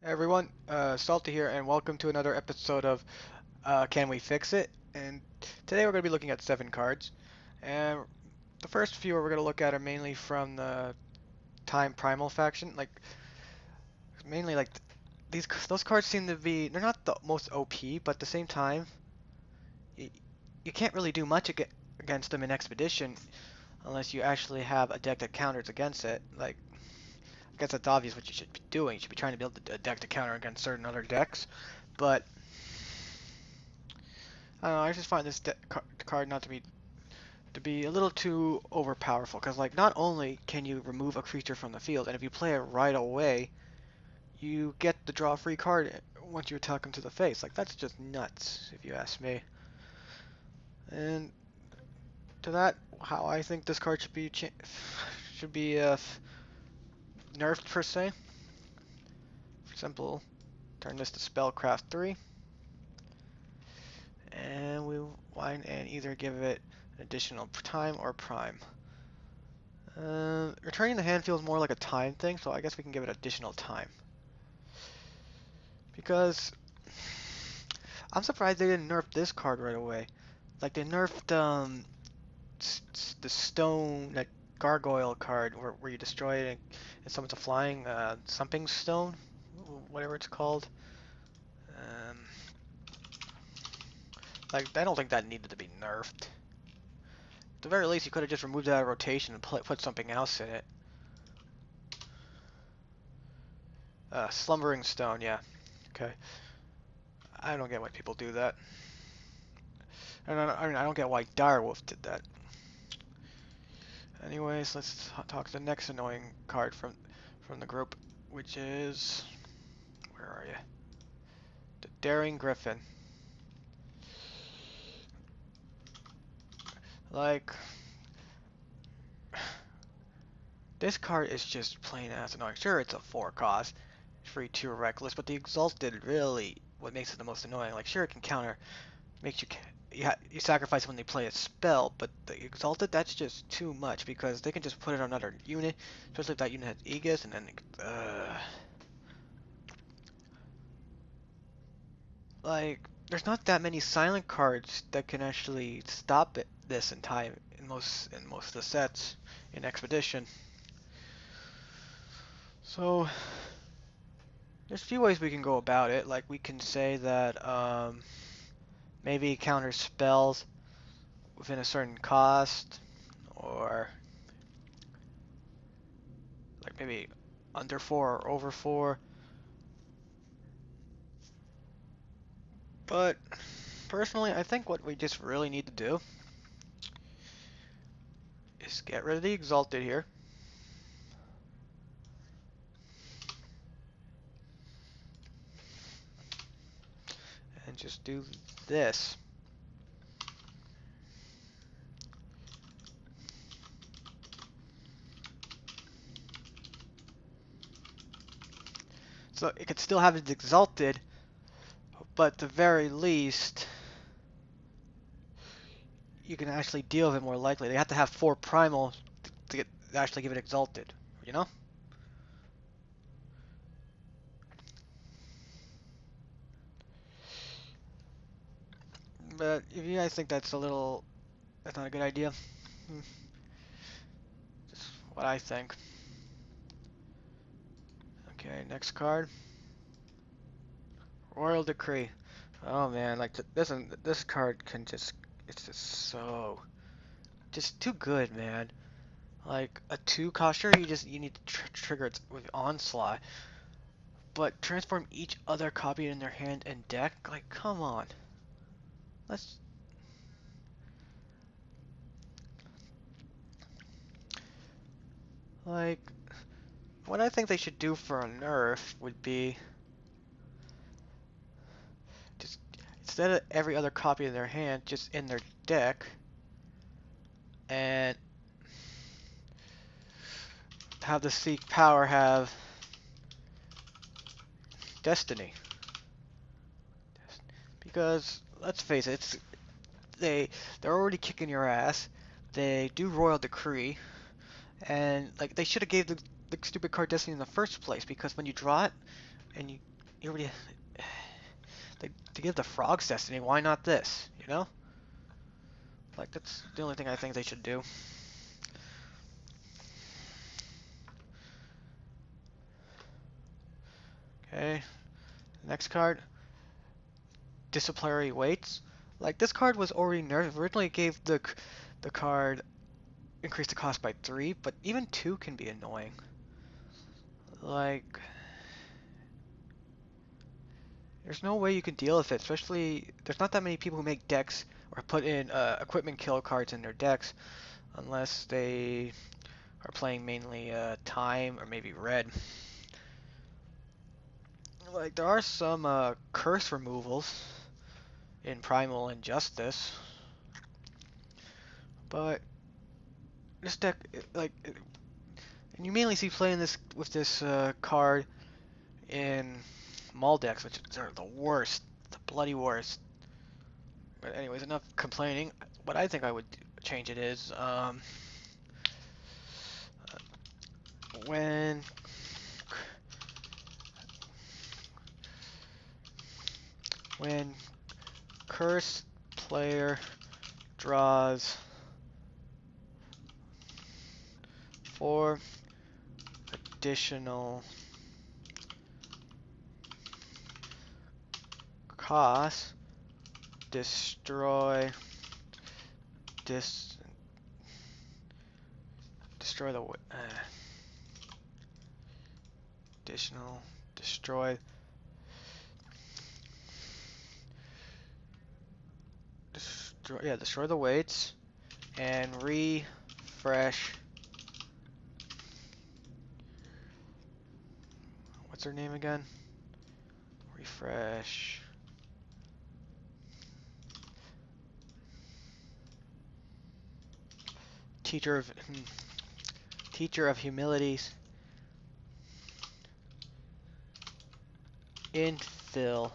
Hey everyone, Salty here, and welcome to another episode of Can We Fix It? And today we're going to be looking at 7 cards. And the first few we're going to look at are mainly from the Time Primal faction. Mainly those cards seem to be, they're not the most OP, but at the same time, you, you can't really do much against them in Expedition unless you actually have a deck that counters against it. I guess that's obvious what you should be doing. You should be trying to build a deck to counter against certain other decks. But I don't know. I just find this card not to be a little too overpowerful. Because not only can you remove a creature from the field, and if you play it right away, you get the draw free card once you attack him to the face. That's just nuts, if you ask me. And to that, how I think this card should be nerfed per se. For simple, turn this to Spellcraft 3, and we whine and either give it an additional time or prime. Returning the hand feels more like a time thing, so I guess we can give it additional time. Because I'm surprised they didn't nerf this card right away. They nerfed the stone, that gargoyle card where you destroy it and summons a flying something stone, whatever it's called. Um, I don't think that needed to be nerfed. At the very least, you could have just removed it out of rotation and put something else in it. Slumbering stone, yeah. Okay. I don't get why people do that. And I don't get why Direwolf did that. Anyways, let's talk the next annoying card from the group, which is, where are you? The Daring Gryphon. Like, this card is just plain ass annoying. Sure, it's a 4 cost, free 2 reckless, but the Exalted really what makes it the most annoying. Sure, it can counter, makes you sacrifice when they play a spell, but the Exalted, that's just too much because they can just put it on another unit, especially if that unit has Aegis, and then there's not that many silent cards that can actually stop this in time in most of the sets in Expedition. So there's a few ways we can go about it. We can say that maybe counter spells within a certain cost, or maybe under 4 or over 4. But personally, I think what we just really need to do is get rid of the Exalted here. And just do this. So it could still have it Exalted, but at the very least, you can actually deal with it more likely. They have to have 4 primal to actually give it Exalted, you know? But if you guys think that's not a good idea, just what I think. Okay, next card. Royal Decree. Oh man, this card it's just too good, man. A 2 cost, sure you need to trigger it with Onslaught, but transform each other copy in their hand and deck. Come on. Let's like what I think they should do for a nerf would be just instead of every other copy in their hand, just in their deck, and have the Seek Power have Destiny. Because let's face it, they're already kicking your ass. They do Royal Decree, and they should have gave the stupid card Destiny in the first place, because when you draw it and you already to give the frogs destiny. Why not this? You know, like that's the only thing I think they should do. Okay, next card, Disciplinary Weights. Like this card was already nerfed. Originally it gave the card increased the cost by 3, but even 2 can be annoying. Like there's no way you can deal with it, especially there's not that many people who make decks or put in equipment kill cards in their decks unless they are playing mainly time or maybe red. Like there are some curse removals in Primal Injustice, but this deck, and you mainly see playing this with this card in Maul decks, which are the worst, the bloody worst. But anyways, enough complaining. What I think I would change it is when when cursed player draws 4 additional costs, destroy the additional destroy destroy the weights and refresh. What's her name again? Refresh. Teacher of Humilities. Infiltrate.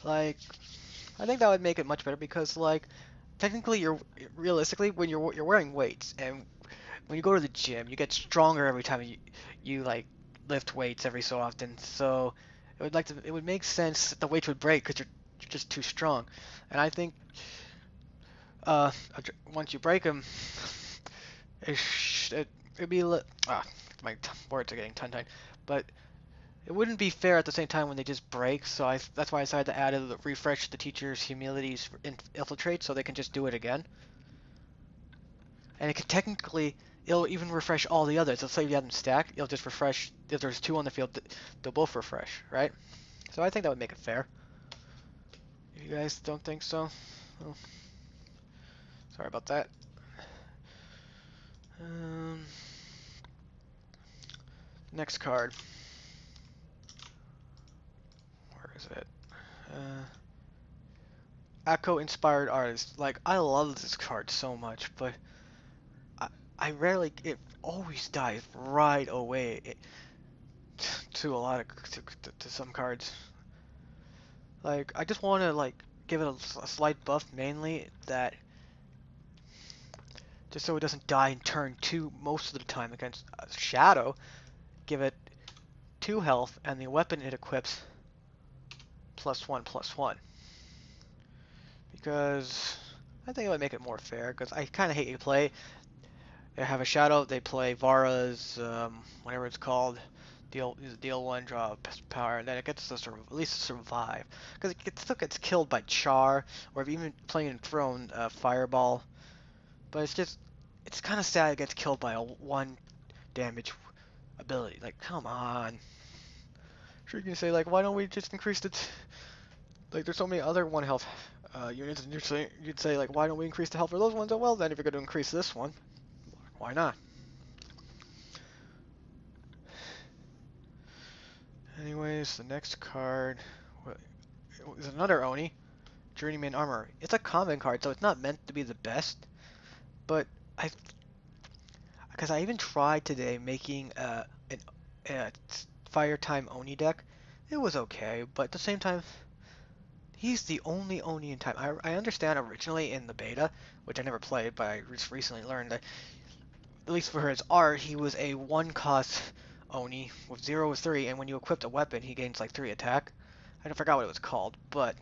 Like, I think that would make it much better because, like, technically, realistically when you're wearing weights and when you go to the gym, you get stronger every time you like lift weights every so often. So it would make sense that the weights would break because you're just too strong. And I think uh, once you break them, it'd be my words are getting tongue-tied, but it wouldn't be fair at the same time when they just break. So that's why I decided to add a refresh the teacher's humilities infiltrate so they can just do it again. And it could technically, it'll even refresh all the others. Let's say you have them stacked, it'll just refresh. If there's 2 on the field, they'll both refresh, right? So I think that would make it fair. If you guys don't think so, well, sorry about that. Next card. Where is it? Akko Inspired Artist. Like, I love this card so much, but I rarely, it always dies right away to a lot of, to some cards. Like, I just want to, like, give it a slight buff, mainly that, just so it doesn't die in turn 2 most of the time against Shadow, give it 2 health, and the weapon it equips +1/+1. Because I think it would make it more fair, because I kind of hate you play. They have a Shadow, they play Vara's, whatever it's called, deal 1, draw power, and then it gets to at least survive. Because it still gets killed by Char, or if even playing in Throne, Fireball. But it's kind of sad it gets killed by a 1 damage ability. Like, come on. Sure, you can say, like, why don't we just increase it? Like, there's so many other 1 health units, and you'd say, like, why don't we increase the health for those ones? Oh, well, then if you're going to increase this one, why not? Anyways, the next card is another Oni, Journeyman Armorer. It's a common card, so it's not meant to be the best, but because I even tried today making a Fire Time Oni deck. It was okay, but at the same time, he's the only Oni in time. I understand originally in the beta, which I never played, but I just recently learned that, at least for his art, he was a 1 cost Oni with 0 is 3, and when you equip a weapon, he gains like 3 attack. I forgot what it was called, but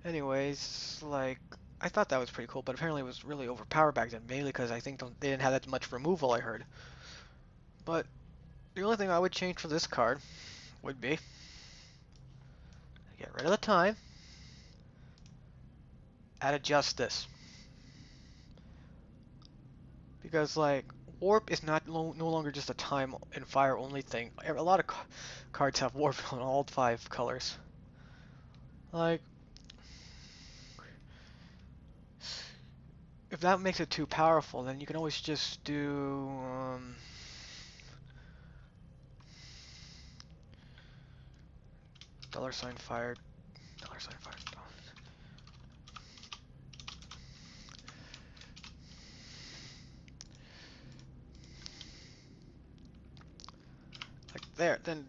anyways, like I thought that was pretty cool, but apparently it was really overpowered back then, mainly because I think they didn't have that much removal. I heard, but the only thing I would change for this card would be get rid of the time, add a justice, because like warp is not no longer just a time and fire only thing. A lot of cards have warp on all 5 colors. Like, if that makes it too powerful, then you can always just do $fire, $fire. Like there, then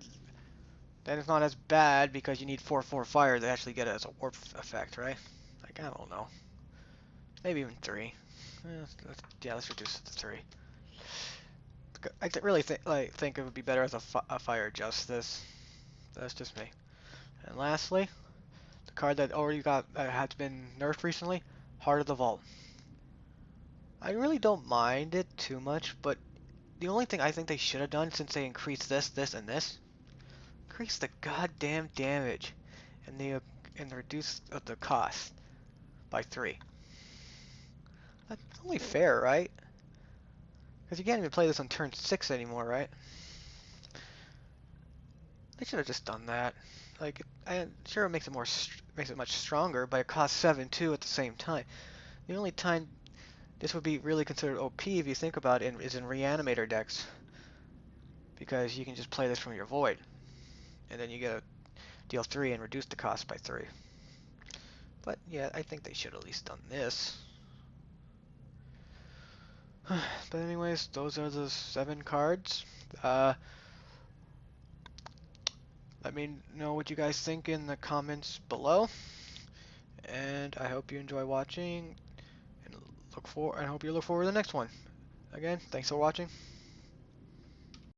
it's not as bad because you need 4/4 fire to actually get it as a warp effect, right? Like, I don't know, maybe even 3. Yeah, let's reduce it to 3. I really think it would be better as a fire justice. That's just me. And lastly, the card that already has been nerfed recently, Heart of the Vault. I really don't mind it too much, but the only thing I think they should have done, since they increased this, and this, increase the goddamn damage and reduce the cost by 3. That's only fair, right? Because you can't even play this on turn 6 anymore, right? They should have just done that. Like, sure, it makes it much stronger, but it costs 7 too at the same time. The only time this would be really considered OP, if you think about it, is in Reanimator decks, because you can just play this from your Void, and then you get a deal 3 and reduce the cost by 3. But yeah, I think they should have at least done this. But anyways, those are the 7 cards. Let me know what you guys think in the comments below, and I hope you enjoy watching, and hope you look forward to the next one. Again, thanks for watching.